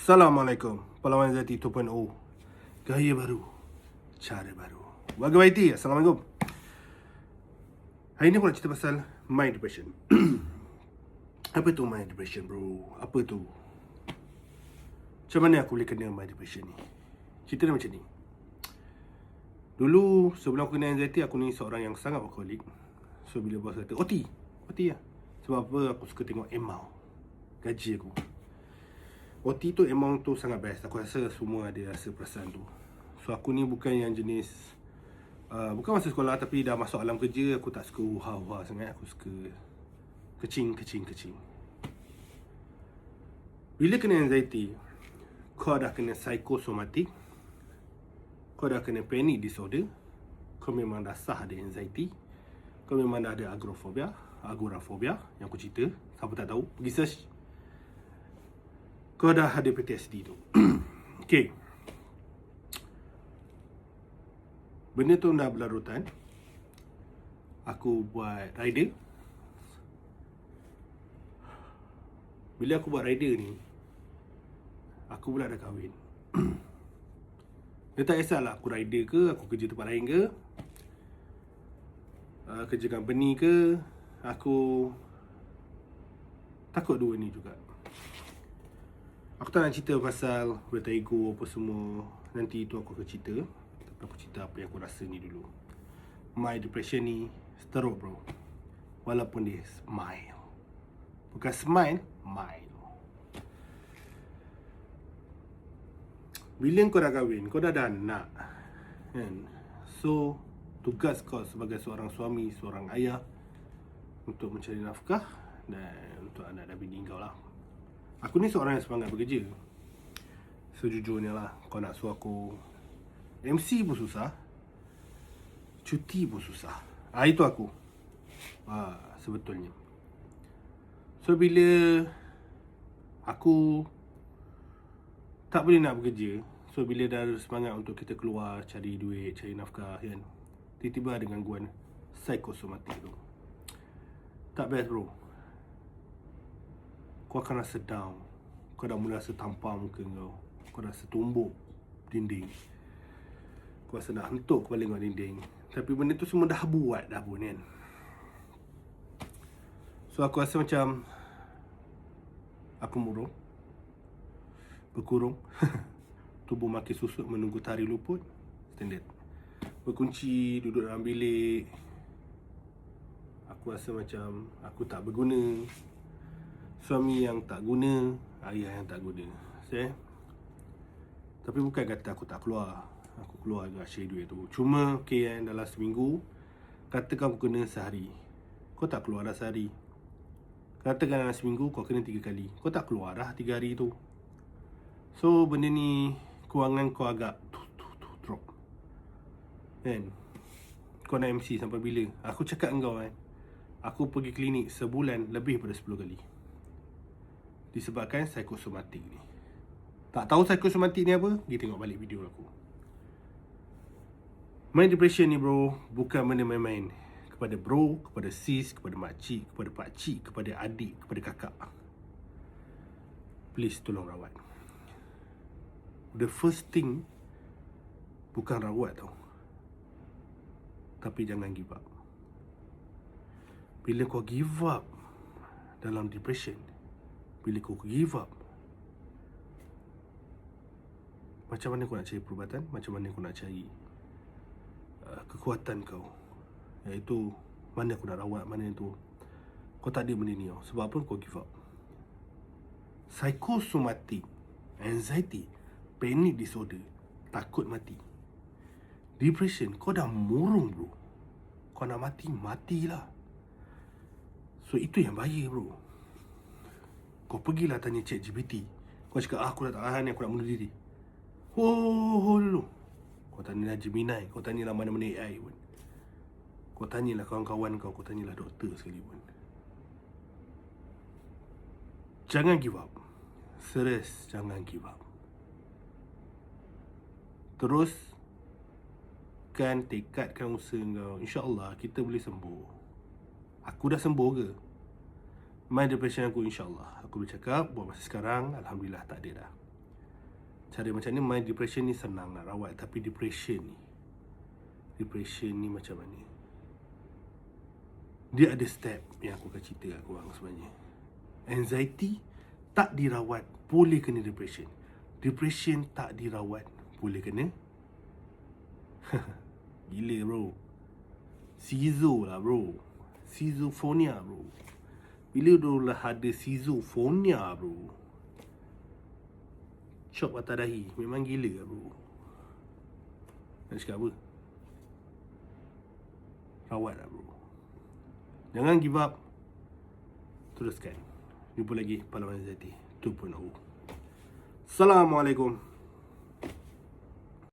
Assalamualaikum. Pahlawan Zati 2.0. Gaya baru, cara baru. Warga YT, Assalamualaikum. Hari ni aku nak cerita pasal my depression. Apa tu my depression, bro? Apa tu? Macam mana aku boleh kena my depression ni? Cerita dia macam ni. Dulu sebelum aku kena anxiety, aku ni seorang yang sangat workaholic. So bila bos kata OT lah. Sebab apa? Aku suka tengok amount gaji aku. OT tu amount tu sangat best. Aku rasa semua ada rasa perasaan tu. So aku ni bukan yang jenis bukan masa sekolah, tapi dah masuk alam kerja, aku tak suka uha-uha sangat. Aku suka kecing. Bila kena anxiety, kau dah kena psikosomatik, kau dah kena panic disorder, kau memang dah sah ada anxiety, kau memang dah ada agorafobia yang aku cerita. Siapa tak tahu, pergi search. Kau dah ada PTSD tu. Okay, benda tu dah berlarutan. Aku buat rider. Bila aku buat rider ni, aku pula dah kahwin. Dia tak kisahlah aku rider ke, aku kerja tempat lain ke, kerja company ke, aku takut dua ni juga. Aku tak nak cerita pasal vertigo apa semua. Nanti tu aku akan cerita. Tapi aku cerita apa yang aku rasa ni dulu. My depression ni teruk, bro. Walaupun dia smile. Bukan smile, mild. Bila kau dah kahwin, kau dah ada anak, kan? So tugas kau sebagai seorang suami, seorang ayah, untuk mencari nafkah dan untuk anak dan bini kau lah. Aku ni seorang yang semangat bekerja. Sejujurnya lah, kau nak suruh aku MC pun susah, cuti pun susah. Itu aku sebetulnya. So bila aku tak boleh nak bekerja, so bila dah ada semangat untuk kita keluar, cari duit, cari nafkah, kan, tiba-tiba ada gangguan psikosomatik tu. Tak best, bro. Kau akan rasa down. Kau dah mula rasa tampar muka kau. Kau rasa tumbuk dinding. Kau rasa nak hentuk kepala kau dinding. Tapi benda tu semua dah buat dah pun, kan. So aku rasa macam aku murung, berkurung. Tubuh makin susut menunggu tari luput. Standard. Berkunci, duduk dalam bilik. Aku rasa macam aku tak berguna. Suami yang tak guna, ayah yang tak guna. Tapi bukan kata aku tak keluar. Aku keluar juga share duit tu. Cuma kan, dalam seminggu, katakan aku kena sehari, kau tak keluar dah sehari. Katakan dalam seminggu kau kena 3 kali, kau tak keluar dah 3 hari tu. So benda ni, kewangan kau agak drop, kan. Kau nak MC sampai bila? Aku cakap dengan kau, kan, aku pergi klinik sebulan lebih pada 10 kali. Disebabkan psikosomatik ni. Tak tahu psikosomatik ni apa? Pergi tengok balik video aku. My depression ni, bro, bukan benda main-main. Kepada bro, kepada sis, kepada makcik, kepada pakcik, kepada adik, kepada kakak, please tolong rawat. The first thing, bukan rawat tau, tapi jangan give up. Bila kau give up dalam depression, bila kau give up, macam mana kau nak cari perubatan? Macam mana kau nak cari kekuatan kau? Iaitu mana aku nak rawat, mana tu. Kau tak ada benda ni tau. Sebab apa kau give up? Psikosomatik, anxiety, panic disorder, takut mati, depression, kau dah murung, bro. Kau nak mati, matilah. So itu yang bahaya, bro. Kau pergilah tanya ChatGPT. Kau cakap, aku dah tak tahan ni, aku nak bunuh diri. Dulu. Kau tanyalah Gemini, kau tanyalah mana-mana AI pun. Kau tanyalah kawan-kawan kau, kau tanyalah doktor sekali pun. Jangan give up. Serius, jangan give up. Teruskan, tekadkan usaha kau. InsyaAllah kita boleh sembuh. Aku dah sembuh ke? My depression aku, insyaAllah aku boleh cakap buat masa sekarang, Alhamdulillah tak ada dah. Cara macam ni, main depression ni senang nak rawat. Tapi depression ni macam mana? Dia ada step yang aku akan cerita kat korang sebenarnya. Anxiety tak dirawat boleh kena depression. Depression tak dirawat boleh kena gila bro. Schizo lah bro. Schizophrenia bro. Bila dah ada schizophrenia bro, chop atas dahi. Memang gila lah bro. Nak cakap apa? Rawat lah bro. Jangan give up. Teruskan. Jumpa lagi Pahlawan Anxiety 2.0. Assalamualaikum.